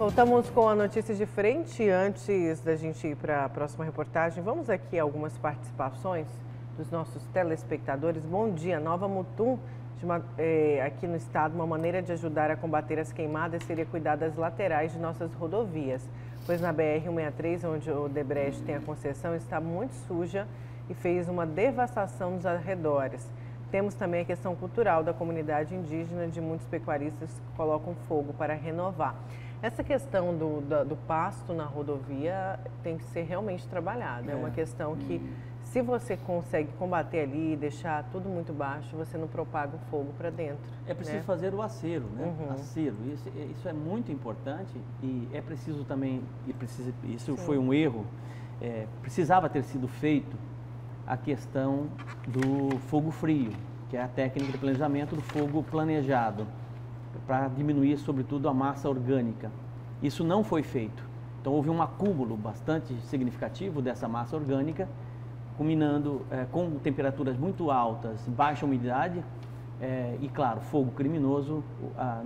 Voltamos com a notícia de frente. Antes da gente ir para a próxima reportagem, vamos aqui a algumas participações dos nossos telespectadores. Bom dia, Nova Mutum, aqui no estado, uma maneira de ajudar a combater as queimadas seria cuidar das laterais de nossas rodovias, pois na BR-163, onde o Odebrecht tem a concessão, está muito suja e fez uma devastação nos arredores. Temos também a questão cultural da comunidade indígena, de muitos pecuaristas que colocam fogo para renovar. Essa questão do pasto na rodovia tem que ser realmente trabalhada. É uma questão que, se você consegue combater ali e deixar tudo muito baixo, você não propaga o fogo para dentro. É preciso fazer o acero, né? Acero. Isso é muito importante e é preciso também, isso foi um erro, precisava ter sido feito a questão do fogo frio, que é a técnica de planejamento do fogo planejado, para diminuir, sobretudo, a massa orgânica. Isso não foi feito. Então, houve um acúmulo bastante significativo dessa massa orgânica, culminando com temperaturas muito altas, baixa umidade e, claro, fogo criminoso.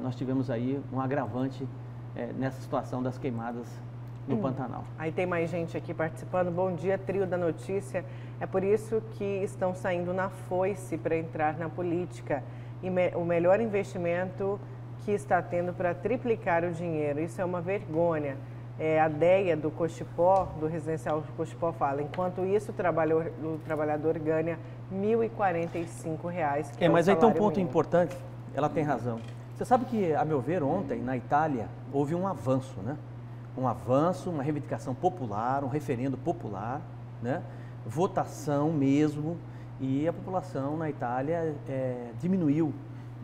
Nós tivemos aí um agravante nessa situação das queimadas no Pantanal. Aí tem mais gente aqui participando. Bom dia, trio da notícia. É por isso que estão saindo na foice para entrar na política. E o melhor investimento que está tendo para triplicar o dinheiro. Isso é uma vergonha. A DEA do Cochipó, do residencial do Cochipó, fala: enquanto isso, o trabalhador ganha R$ 1.045, que é o mas aí tem um ponto mínimo. Importante, ela tem razão. Você sabe que, a meu ver, ontem, na Itália, houve um avanço, né? Um avanço, uma reivindicação popular, um referendo popular, né? Votação mesmo, e a população na Itália diminuiu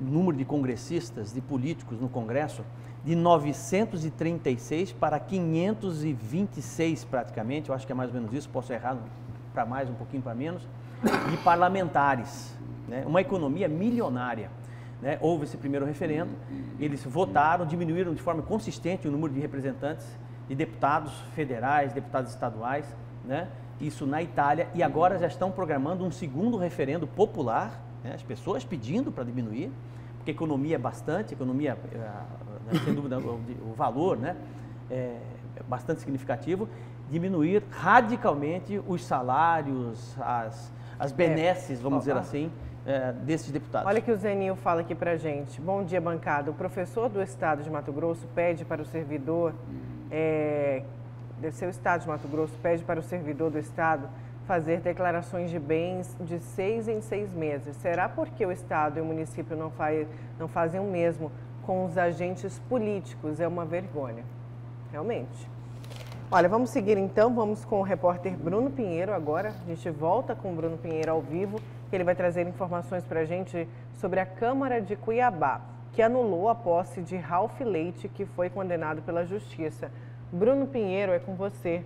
o número de congressistas, de políticos no Congresso, de 936 para 526 praticamente, eu acho que é mais ou menos isso, posso errar para mais, um pouquinho para menos, de parlamentares, né? Uma economia milionária. Né? Houve esse primeiro referendo, eles votaram, diminuíram de forma consistente o número de representantes, de deputados federais, deputados estaduais, né? Isso na Itália, e agora já estão programando um segundo referendo popular, né? As pessoas pedindo para diminuir, porque a economia é bastante, sem dúvida o valor, né? É bastante significativo, diminuir radicalmente os salários, as benesses, vamos dizer assim, desses deputados. Olha que o Zenil fala aqui pra gente. Bom dia, bancada. O professor do estado de Mato Grosso pede para o servidor, deve ser o estado de Mato Grosso, pede para o servidor do estado fazer declarações de bens de 6 em 6 meses. Será porque o estado e o município não fazem o mesmo com os agentes políticos? É uma vergonha, realmente. Olha, vamos seguir então, vamos com o repórter Bruno Pinheiro agora. A gente volta com o Bruno Pinheiro ao vivo, que ele vai trazer informações para a gente sobre a Câmara de Cuiabá, que anulou a posse de Ralph Leite, que foi condenado pela Justiça. Bruno Pinheiro, é com você.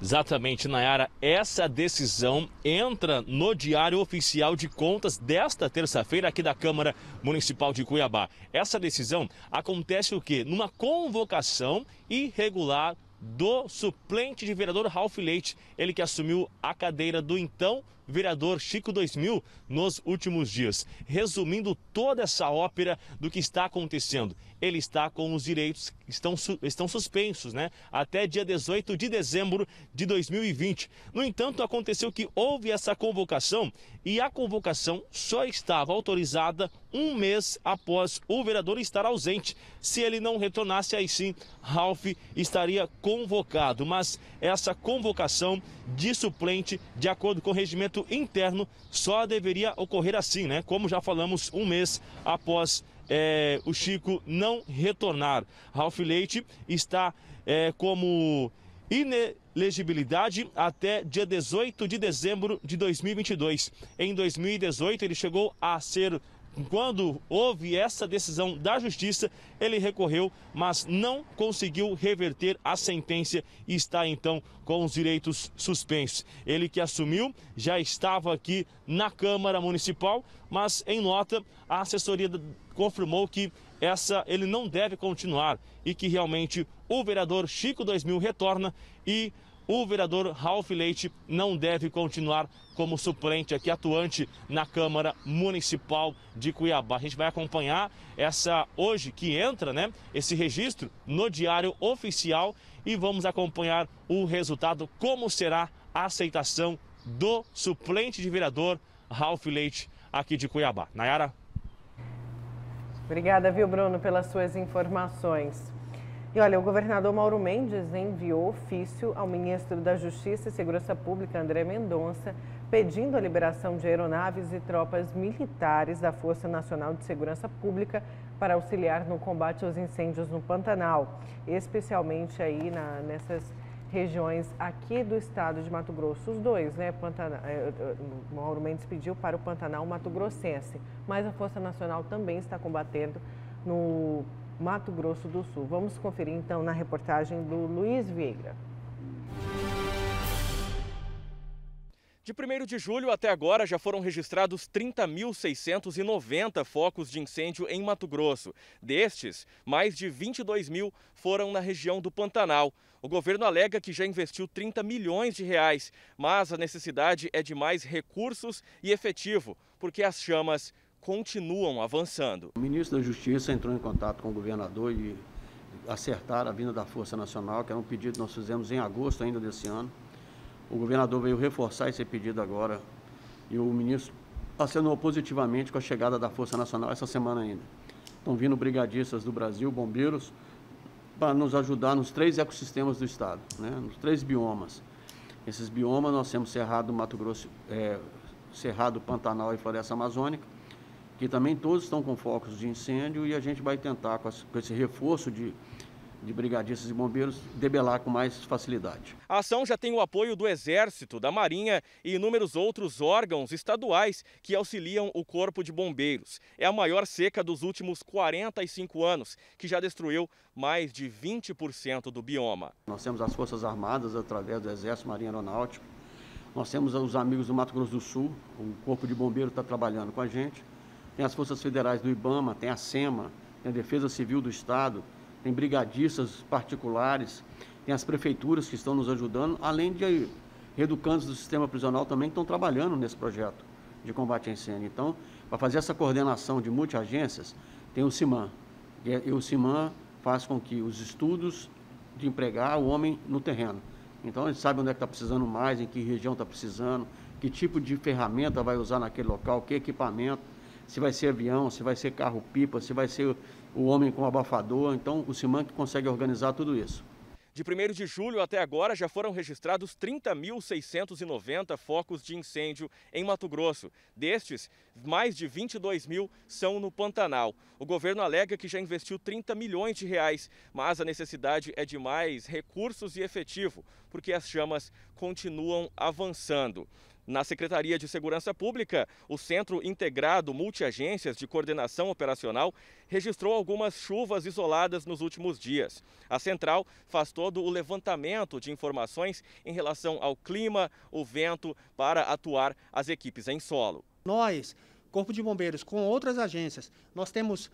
Exatamente, Nayara. Essa decisão entra no Diário Oficial de Contas desta terça-feira aqui da Câmara Municipal de Cuiabá. Essa decisão acontece o quê? Numa convocação irregular do suplente de vereador Ralph Leite, ele que assumiu a cadeira do então vereador Chico 2000 nos últimos dias. Resumindo toda essa ópera do que está acontecendo, ele está com os direitos que estão suspensos, né? Até dia 18 de dezembro de 2020. No entanto, aconteceu que houve essa convocação e a convocação só estava autorizada um mês após o vereador estar ausente. Se ele não retornasse, aí sim, Ralph estaria convocado. Mas essa convocação de suplente, de acordo com o regimento interno, só deveria ocorrer assim, né? Como já falamos, um mês após o Chico não retornar. Ralph Leite está como inelegibilidade até dia 18 de dezembro de 2022. Em 2018, ele chegou a ser... Quando houve essa decisão da Justiça, ele recorreu, mas não conseguiu reverter a sentença e está então com os direitos suspensos. Ele que assumiu já estava aqui na Câmara Municipal, mas em nota a assessoria confirmou que ele não deve continuar e que realmente o vereador Chico 2000 retorna e o vereador Ralph Leite não deve continuar como suplente aqui atuante na Câmara Municipal de Cuiabá. A gente vai acompanhar hoje que entra, né, esse registro no Diário Oficial e vamos acompanhar o resultado, como será a aceitação do suplente de vereador Ralph Leite aqui de Cuiabá. Nayara. Obrigada, viu, Bruno, pelas suas informações. E olha, o governador Mauro Mendes enviou ofício ao ministro da Justiça e Segurança Pública, André Mendonça, pedindo a liberação de aeronaves e tropas militares da Força Nacional de Segurança Pública para auxiliar no combate aos incêndios no Pantanal, especialmente aí nessas regiões aqui do estado de Mato Grosso. Os dois, né? Mauro Mendes pediu para o Pantanal Mato Grossense, mas a Força Nacional também está combatendo no Mato Grosso do Sul. Vamos conferir então na reportagem do Luiz Vieira. De 1º de julho até agora já foram registrados 30.690 focos de incêndio em Mato Grosso. Destes, mais de 22 mil foram na região do Pantanal. O governo alega que já investiu 30 milhões de reais, mas a necessidade é de mais recursos e efetivo, porque as chamas continuam avançando. O ministro da Justiça entrou em contato com o governador e acertaram a vinda da Força Nacional, que era um pedido que nós fizemos em agosto ainda desse ano. O governador veio reforçar esse pedido agora e o ministro acenou positivamente com a chegada da Força Nacional essa semana ainda. Estão vindo brigadistas do Brasil, bombeiros, para nos ajudar nos 3 ecossistemas do estado, né? Nos 3 biomas. Esses biomas nós temos Cerrado, Mato Grosso, Cerrado, Pantanal e Floresta Amazônica, que também todos estão com focos de incêndio e a gente vai tentar, com esse reforço de brigadistas e bombeiros, debelar com mais facilidade. A ação já tem o apoio do Exército, da Marinha e inúmeros outros órgãos estaduais que auxiliam o Corpo de Bombeiros. É a maior seca dos últimos 45 anos, que já destruiu mais de 20% do bioma. Nós temos as Forças Armadas, através do Exército, Marinha Aeronáutica. Nós temos os amigos do Mato Grosso do Sul, o Corpo de Bombeiros está trabalhando com a gente. Tem as Forças Federais do IBAMA, tem a SEMA, tem a Defesa Civil do Estado, tem brigadistas particulares, tem as prefeituras que estão nos ajudando, além de reeducandos do sistema prisional também que estão trabalhando nesse projeto de combate a incêndio. Então, para fazer essa coordenação de multiagências, tem o CIMAM. E o CIMAM faz com que os estudos de empregar o homem no terreno. Então, a gente sabe onde é que está precisando mais, em que região está precisando, que tipo de ferramenta vai usar naquele local, que equipamento, se vai ser avião, se vai ser carro-pipa, se vai ser o homem com abafador. Então, o CIMAM que consegue organizar tudo isso. De 1º de julho até agora já foram registrados 30.690 focos de incêndio em Mato Grosso. Destes, mais de 22 mil são no Pantanal. O governo alega que já investiu 30 milhões de reais, mas a necessidade é de mais recursos e efetivo, porque as chamas continuam avançando. Na Secretaria de Segurança Pública, o Centro Integrado Multiagências de Coordenação Operacional registrou algumas chuvas isoladas nos últimos dias. A central faz todo o levantamento de informações em relação ao clima, o vento, para atuar as equipes em solo. Nós, Corpo de Bombeiros, com outras agências, nós temos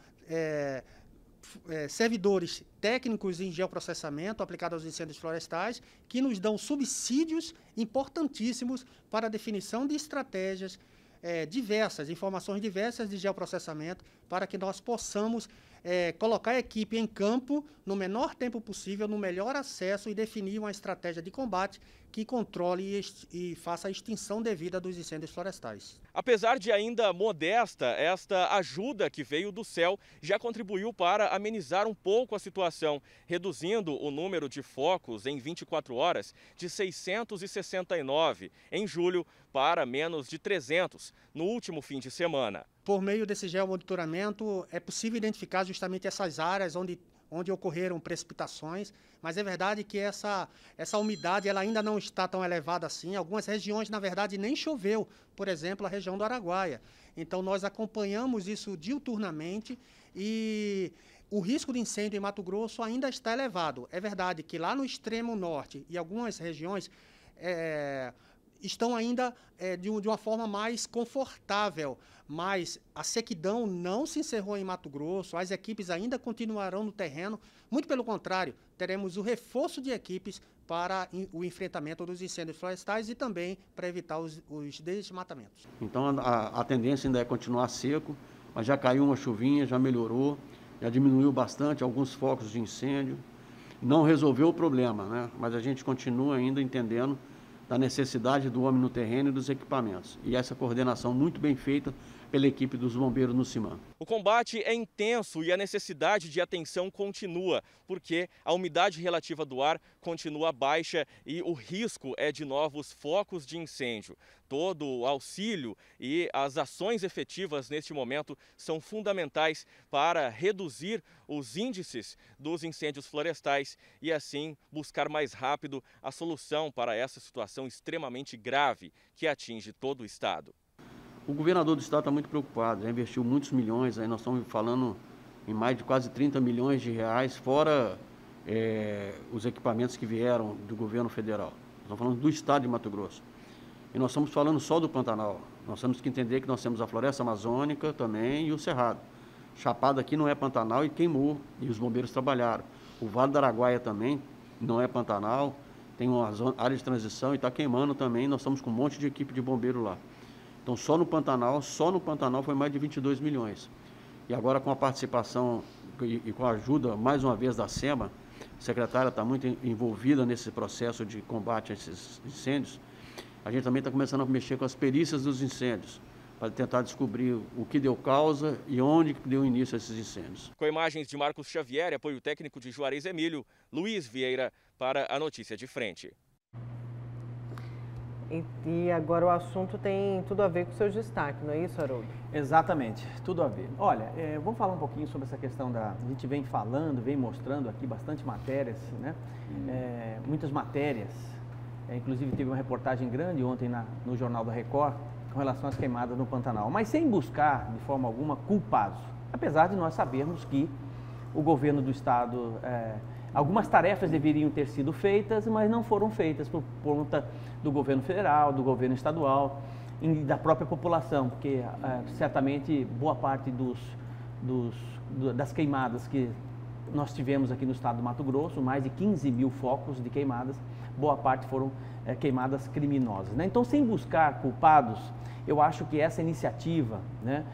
servidores técnicos em geoprocessamento aplicado aos incêndios florestais que nos dão subsídios importantíssimos para a definição de estratégias diversas, informações diversas de geoprocessamento para que nós possamos colocar a equipe em campo no menor tempo possível, no melhor acesso e definir uma estratégia de combate que controle e faça a extinção devida dos incêndios florestais. Apesar de ainda modesta, esta ajuda que veio do céu já contribuiu para amenizar um pouco a situação, reduzindo o número de focos em 24 horas de 669 em julho para menos de 300 no último fim de semana. Por meio desse geomonitoramento é possível identificar justamente essas áreas onde ocorreram precipitações, mas é verdade que essa umidade ela ainda não está tão elevada assim. Algumas regiões, na verdade, nem choveu, por exemplo, a região do Araguaia. Então, nós acompanhamos isso diuturnamente e o risco de incêndio em Mato Grosso ainda está elevado. É verdade que lá no extremo norte e algumas regiões estão ainda de uma forma mais confortável, mas a sequidão não se encerrou em Mato Grosso, as equipes ainda continuarão no terreno, muito pelo contrário, teremos o reforço de equipes para o enfrentamento dos incêndios florestais e também para evitar os desmatamentos. Então a tendência ainda é continuar seco, mas já caiu uma chuvinha, já melhorou, já diminuiu bastante alguns focos de incêndio. Não resolveu o problema, né? Mas a gente continua ainda entendendo da necessidade do homem no terreno e dos equipamentos. E essa coordenação muito bem feita pela equipe dos bombeiros no CIMAM. O combate é intenso e a necessidade de atenção continua, porque a umidade relativa do ar continua baixa e o risco é de novos focos de incêndio. Todo o auxílio e as ações efetivas neste momento são fundamentais para reduzir os índices dos incêndios florestais e assim buscar mais rápido a solução para essa situação extremamente grave que atinge todo o estado. O governador do estado está muito preocupado, já investiu muitos milhões, aí nós estamos falando em mais de quase 30 milhões de reais, fora os equipamentos que vieram do governo federal. Nós estamos falando do estado de Mato Grosso. E nós estamos falando só do Pantanal. Nós temos que entender que nós temos a floresta amazônica também e o Cerrado. Chapada aqui não é Pantanal e queimou, e os bombeiros trabalharam. O Vale do Araguaia também não é Pantanal, tem uma área de transição e está queimando também, nós estamos com um monte de equipe de bombeiro lá. Então só no Pantanal foi mais de 22 milhões. E agora com a participação e com a ajuda, mais uma vez, da SEMA, a secretária está muito envolvida nesse processo de combate a esses incêndios, a gente também está começando a mexer com as perícias dos incêndios, para tentar descobrir o que deu causa e onde deu início a esses incêndios. Com imagens de Marcos Xavier e apoio técnico de Juarez Emílio, Luiz Vieira para a Notícia de Frente. E agora o assunto tem tudo a ver com o seu destaque, não é isso, Haroldo? Exatamente, tudo a ver. Olha, vamos falar um pouquinho sobre essa questão a gente vem falando, vem mostrando aqui bastante matérias, né? Muitas matérias, inclusive teve uma reportagem grande ontem no Jornal da Record com relação às queimadas no Pantanal, mas sem buscar de forma alguma culpados, apesar de nós sabermos que o governo do estado, algumas tarefas deveriam ter sido feitas, mas não foram feitas por conta do governo federal, do governo estadual e da própria população, porque certamente boa parte das queimadas que nós tivemos aqui no estado do Mato Grosso, mais de 15 mil focos de queimadas, boa parte foram queimadas criminosas, né? Então, sem buscar culpados, eu acho que essa iniciativa, né,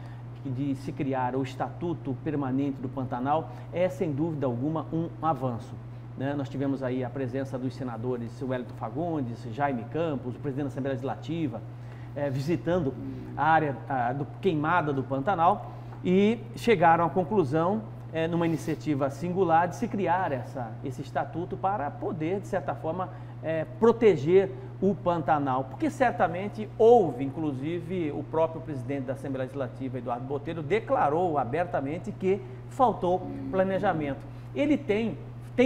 de se criar o Estatuto Permanente do Pantanal é, sem dúvida alguma, um avanço, né? Nós tivemos aí a presença dos senadores Wellington Fagundes, Jaime Campos, o presidente da Assembleia Legislativa, visitando a área queimada do Pantanal e chegaram à conclusão, numa iniciativa singular, de se criar esse estatuto para poder, de certa forma, proteger o Pantanal, porque certamente houve, inclusive o próprio presidente da Assembleia Legislativa, Eduardo Botelho, declarou abertamente que faltou planejamento. Ele tem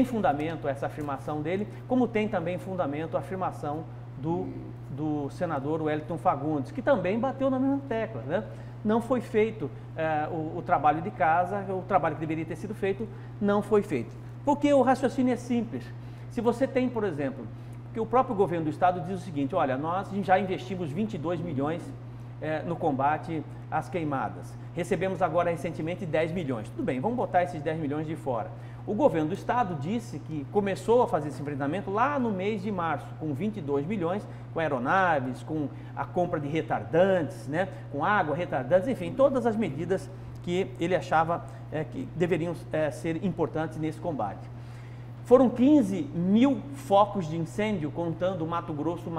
fundamento essa afirmação dele, como tem também fundamento a afirmação do senador Wellington Fagundes, que também bateu na mesma tecla, né? Não foi feito o trabalho de casa, o trabalho que deveria ter sido feito não foi feito. Porque o raciocínio é simples. Se você tem, por exemplo, que o próprio governo do estado diz o seguinte: olha, nós já investimos 22 milhões no combate às queimadas. Recebemos agora recentemente 10 milhões. Tudo bem, vamos botar esses 10 milhões de fora. O governo do estado disse que começou a fazer esse enfrentamento lá no mês de março, com 22 milhões, com aeronaves, com a compra de retardantes, né, com água, retardantes, enfim, todas as medidas que ele achava que deveriam ser importantes nesse combate. Foram 15 mil focos de incêndio, contando Mato Grosso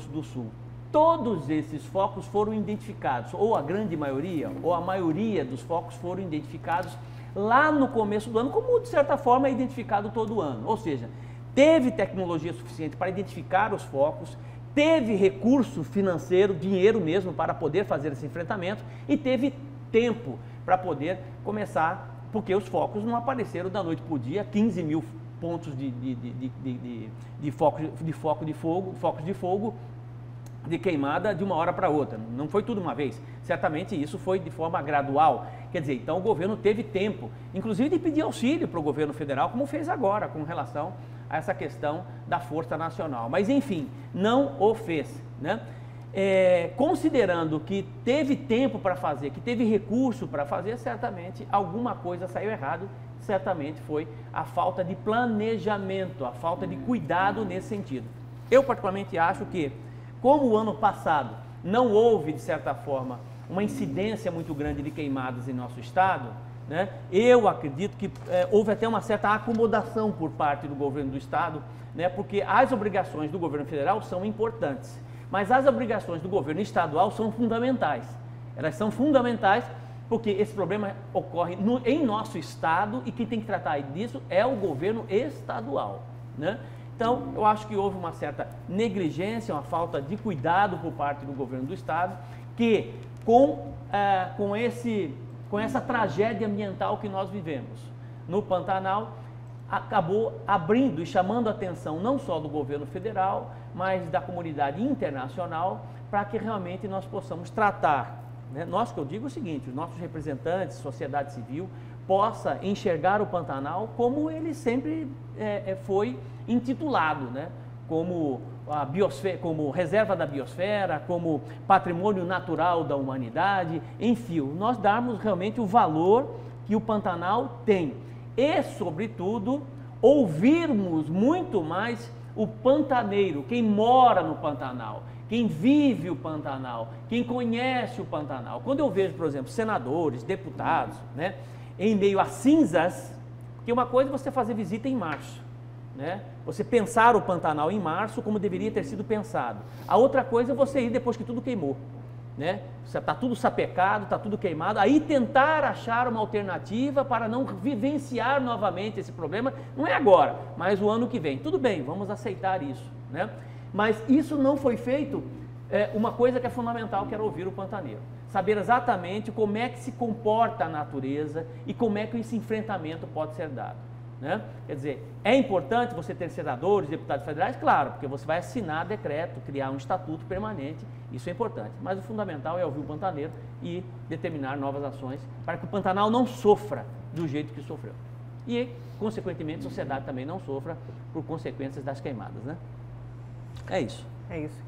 do Sul. Todos esses focos foram identificados, ou a grande maioria, ou a maioria dos focos foram identificados lá no começo do ano, como de certa forma é identificado todo ano. Ou seja, teve tecnologia suficiente para identificar os focos, teve recurso financeiro, dinheiro mesmo, para poder fazer esse enfrentamento e teve tempo para poder começar, porque os focos não apareceram da noite para o dia, 15 mil pontos focos de fogo, de queimada de uma hora para outra, não foi tudo uma vez, certamente isso foi de forma gradual, quer dizer, então o governo teve tempo, inclusive de pedir auxílio para o governo federal, como fez agora com relação a essa questão da Força Nacional. Mas, enfim, não o fez, né? Considerando que teve tempo para fazer, que teve recurso para fazer, certamente alguma coisa saiu errado, certamente foi a falta de planejamento, a falta de cuidado nesse sentido. Eu particularmente acho que, como o ano passado não houve, de certa forma, uma incidência muito grande de queimadas em nosso estado, né, eu acredito que houve até uma certa acomodação por parte do governo do estado, né, porque as obrigações do governo federal são importantes, mas as obrigações do governo estadual são fundamentais. Elas são fundamentais porque esse problema ocorre em nosso estado e quem tem que tratar disso é o governo estadual, né? Então, eu acho que houve uma certa negligência, uma falta de cuidado por parte do governo do estado, que com essa tragédia ambiental que nós vivemos no Pantanal, acabou abrindo e chamando a atenção não só do governo federal, mas da comunidade internacional, para que realmente nós possamos tratar, né? Nós, que eu digo o seguinte, os nossos representantes, sociedade civil, possa enxergar o Pantanal como ele sempre foi intitulado, né? Como a biosfera, como reserva da biosfera, como patrimônio natural da humanidade, enfim, nós darmos realmente o valor que o Pantanal tem e, sobretudo, ouvirmos muito mais o pantaneiro, quem mora no Pantanal, quem vive o Pantanal, quem conhece o Pantanal. Quando eu vejo, por exemplo, senadores, deputados, né, em meio a cinzas, porque uma coisa é você fazer visita em março, né? Você pensar o Pantanal em março como deveria ter sido pensado. A outra coisa é você ir depois que tudo queimou, né? Está tudo sapecado, está tudo queimado, aí tentar achar uma alternativa para não vivenciar novamente esse problema, não é agora, mas o ano que vem. Tudo bem, vamos aceitar isso, né? Mas isso não foi feito, uma coisa que é fundamental, que era ouvir o pantaneiro. Saber exatamente como é que se comporta a natureza e como é que esse enfrentamento pode ser dado, né? Quer dizer, é importante você ter senadores, deputados federais, claro, porque você vai assinar decreto, criar um estatuto permanente, isso é importante. Mas o fundamental é ouvir o pantaneiro e determinar novas ações para que o Pantanal não sofra do jeito que sofreu. E, consequentemente, a sociedade também não sofra por consequências das queimadas, né? É isso. É isso.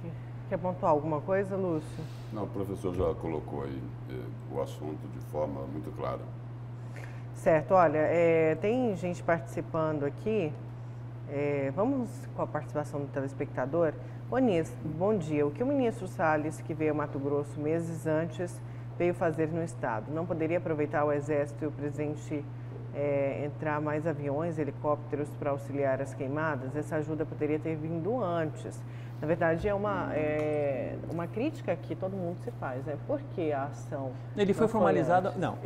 Quer pontuar alguma coisa, Lúcio? Não, o professor já colocou aí o assunto de forma muito clara. Certo, olha, tem gente participando aqui, vamos com a participação do telespectador. Bom dia, o que o ministro Salles, que veio a Mato Grosso meses antes, veio fazer no estado? Não poderia aproveitar o Exército e o presidente entrar mais aviões, helicópteros para auxiliar as queimadas? Essa ajuda poderia ter vindo antes. Na verdade, é uma crítica que todo mundo se faz, né? Por que a ação? Ele foi formalizado. Não,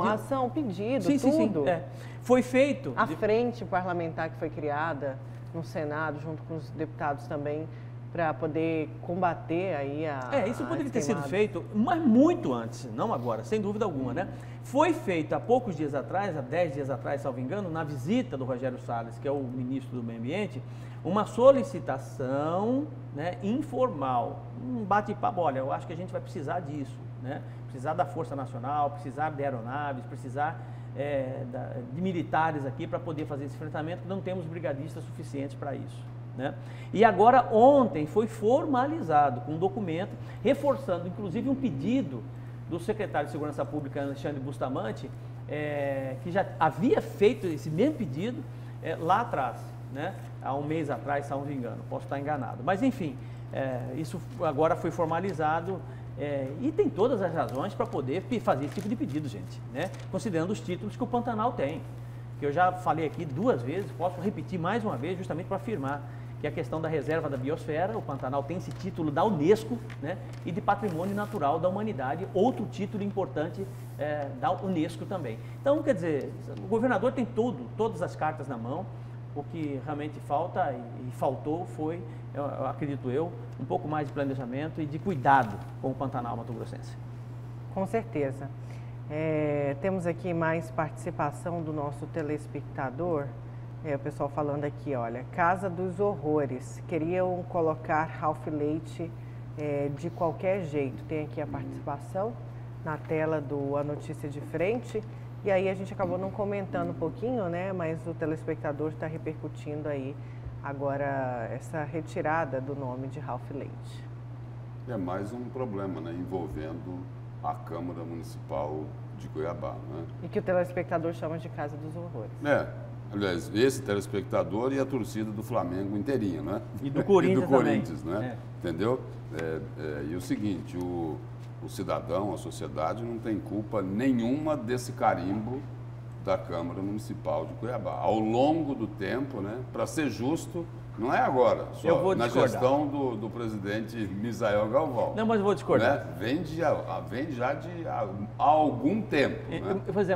a ação, pedido, sim, tudo. Sim. Foi feito. A frente parlamentar que foi criada no Senado, junto com os deputados também, para poder combater aí isso poderia ter sido feito, mas muito antes, não agora, sem dúvida alguma, né? Foi feito há poucos dias atrás, há 10 dias atrás, salvo engano, na visita do Rogério Salles, que é o ministro do Meio Ambiente, uma solicitação, né, informal, um bate-papo. Olha, eu acho que a gente vai precisar disso, né? Precisar da Força Nacional, precisar de aeronaves, precisar de militares aqui para poder fazer esse enfrentamento, não temos brigadistas suficientes para isso, né? E agora, ontem, foi formalizado com um documento, reforçando, inclusive, um pedido do secretário de Segurança Pública, Alexandre Bustamante, que já havia feito esse mesmo pedido lá atrás, né? Há um mês atrás, se não me engano, posso estar enganado. Mas, enfim, isso agora foi formalizado e tem todas as razões para poder fazer esse tipo de pedido, gente, né? Considerando os títulos que o Pantanal tem, que eu já falei aqui 2 vezes, posso repetir mais uma vez, justamente para afirmar que a questão da reserva da biosfera, o Pantanal tem esse título da Unesco, né? E de patrimônio natural da humanidade, outro título importante da Unesco também. Então, quer dizer, o governador tem todas as cartas na mão. O que realmente falta e faltou foi, acredito eu, um pouco mais de planejamento e de cuidado com o Pantanal mato-grossense. Com certeza. Temos aqui mais participação do nosso telespectador. O pessoal falando aqui, olha, Casa dos Horrores. Queriam colocar Ralph Leite de qualquer jeito. Tem aqui a participação na tela do A Notícia de Frente. E aí a gente acabou não comentando um pouquinho, né? Mas o telespectador está repercutindo aí agora essa retirada do nome de Ralph Leite. É mais um problema, né, envolvendo a Câmara Municipal de Cuiabá, né? E que o telespectador chama de Casa dos Horrores. Aliás, esse telespectador e a torcida do Flamengo inteirinha, né? E do Corinthians, e do Corinthians, também. né? Entendeu? E o seguinte, o cidadão, a sociedade não tem culpa nenhuma desse carimbo da Câmara Municipal de Cuiabá. Ao longo do tempo, né, para ser justo, não é agora, só na gestão do presidente Misael Galvão. Não, mas eu vou discordar. Né? Vem já de há algum tempo. Né?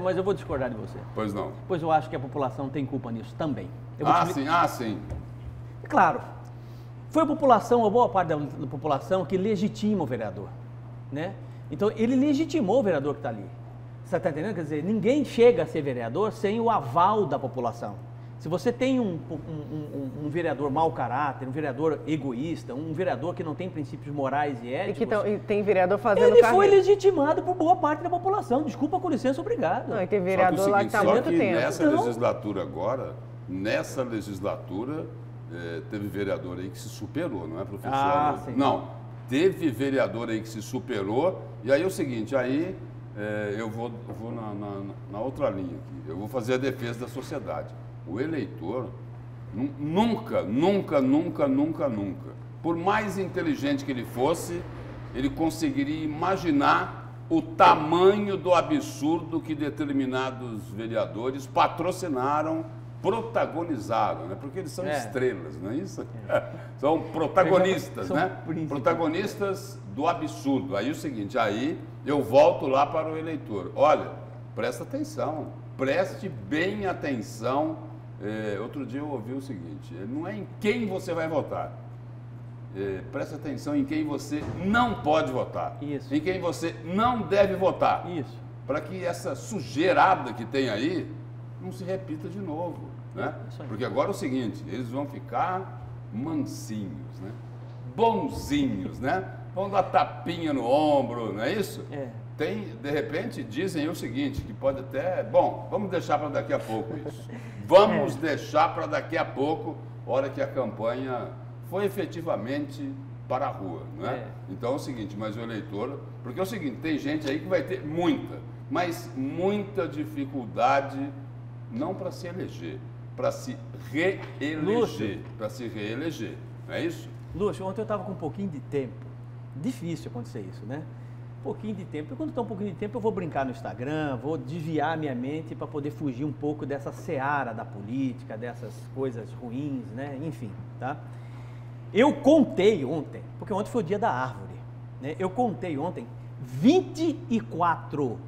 Mas eu vou discordar de você. Pois não. Pois eu acho que a população tem culpa nisso também. Sim. Claro. Foi a população, a boa parte da população, que legitima o vereador, né? Então, ele legitimou o vereador que está ali. Você está entendendo? Quer dizer, ninguém chega a ser vereador sem o aval da população. Se você tem um vereador mau caráter, um vereador egoísta, um vereador que não tem princípios morais e éticos... E tem vereador fazendo ele carreira. foi legitimado por boa parte da população. Desculpa, com licença, obrigado. Não, e tem vereador lá que está há muito tempo. Nessa legislatura agora, teve vereador aí que se superou, não é, professor? Sim. Não, teve vereador aí que se superou, e aí é o seguinte, eu vou na outra linha aqui, eu vou fazer a defesa da sociedade. O eleitor nunca, por mais inteligente que ele fosse, ele conseguiria imaginar o tamanho do absurdo que determinados vereadores protagonizaram, né? Porque eles são estrelas, não é isso? São protagonistas, né? Príncipes. Protagonistas do absurdo. Aí é o seguinte, aí eu volto lá para o eleitor. Olha, presta atenção, preste bem atenção. Outro dia eu ouvi o seguinte, não é em quem você vai votar. Preste atenção em quem você não pode votar. Isso. Em quem você não deve votar. Isso. Para que essa sujeirada que tem aí não se repita de novo, né? Porque agora é o seguinte, eles vão ficar mansinhos, né? Bonzinhos, né? Vão dar tapinha no ombro, não é isso? De repente, dizem o seguinte, que pode até... Bom, vamos deixar para daqui a pouco isso. Vamos deixar para daqui a pouco, hora que a campanha foi efetivamente para a rua, não é? Então é o seguinte, mas o eleitor... Porque é o seguinte, tem gente aí que vai ter muita dificuldade, não para se eleger, para se reeleger. Para se reeleger, não é isso? Lúcio, ontem eu estava com um pouquinho de tempo. Difícil acontecer isso, né? Um pouquinho de tempo. E quando está um pouquinho de tempo, eu vou brincar no Instagram, vou desviar minha mente para poder fugir um pouco dessa seara da política, dessas coisas ruins, né? Enfim, tá? Eu contei ontem, porque ontem foi o dia da árvore, né? Eu contei ontem 24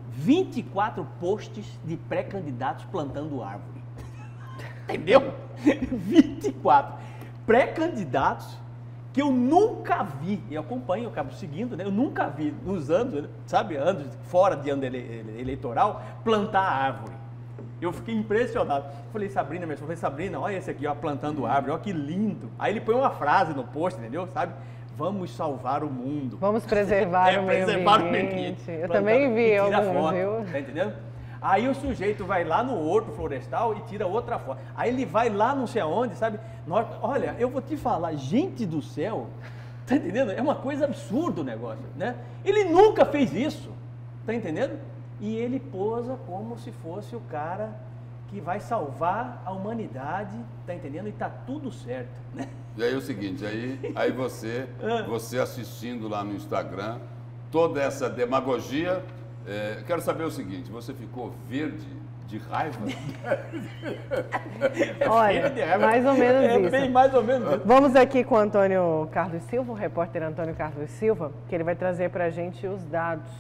posts de pré-candidatos plantando árvore. Entendeu? 24 pré-candidatos que eu nunca vi, eu acompanho, eu acabo seguindo, né? Eu nunca vi nos anos, sabe, anos fora de ano eleitoral, plantar árvore. Eu fiquei impressionado. Falei, Sabrina, olha esse aqui, ó, plantando árvore, ó, que lindo. Aí ele põe uma frase no post, entendeu? Sabe? Vamos salvar o mundo. Vamos preservar o meio ambiente. Eu também vi alguns, viu? Tá entendendo? Aí o sujeito vai lá no horto florestal e tira outra foto. Aí ele vai lá não sei aonde, sabe? Olha, eu vou te falar, gente do céu, tá entendendo? É uma coisa absurda o negócio, né? Ele nunca fez isso, tá entendendo? E ele posa como se fosse o cara que vai salvar a humanidade, tá entendendo? E tá tudo certo, né? E aí é o seguinte, aí você assistindo lá no Instagram, toda essa demagogia, quero saber o seguinte, você ficou verde de raiva? Olha, mais ou menos isso. Bem mais ou menos isso. Vamos aqui com o Antônio Carlos Silva, o repórter Antônio Carlos Silva, que ele vai trazer para a gente os dados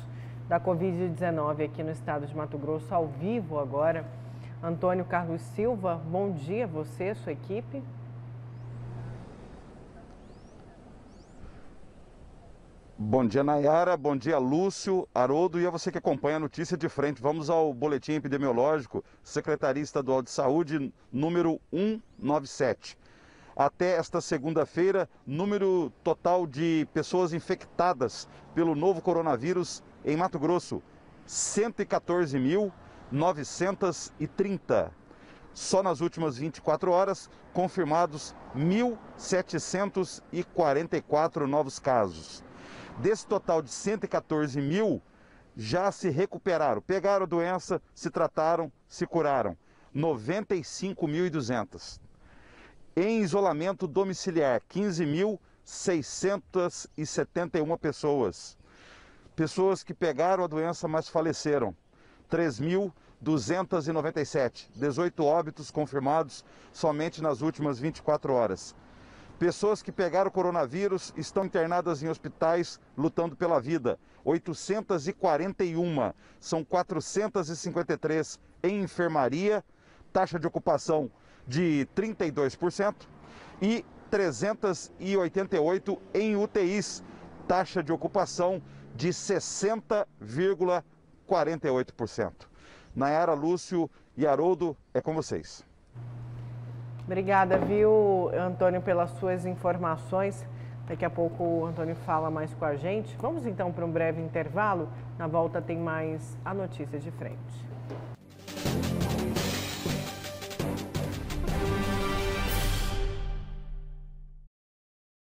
da Covid-19 aqui no estado de Mato Grosso, ao vivo agora. Antônio Carlos Silva, bom dia, você, sua equipe. Bom dia, Nayara. Bom dia, Lúcio, Haroldo e a você que acompanha a notícia de frente. Vamos ao boletim epidemiológico, Secretaria Estadual de Saúde, número 197. Até esta segunda-feira, número total de pessoas infectadas pelo novo coronavírus em Mato Grosso, 114.930. Só nas últimas 24 horas, confirmados 1.744 novos casos. Desse total de 114 mil, já se recuperaram, pegaram a doença, se trataram, se curaram. 95.200. Em isolamento domiciliar, 15.671 pessoas. Pessoas que pegaram a doença, mas faleceram. 3.297. 18 óbitos confirmados somente nas últimas 24 horas. Pessoas que pegaram o coronavírus estão internadas em hospitais lutando pela vida. 841. São 453 em enfermaria, taxa de ocupação de 32% e 388 em UTIs, taxa de ocupação de 60,48%. Nayara, Lúcio e Haroldo, é com vocês. Obrigada, viu, Antônio, pelas suas informações. Daqui a pouco o Antônio fala mais com a gente. Vamos então para um breve intervalo. Na volta tem mais a notícia de frente.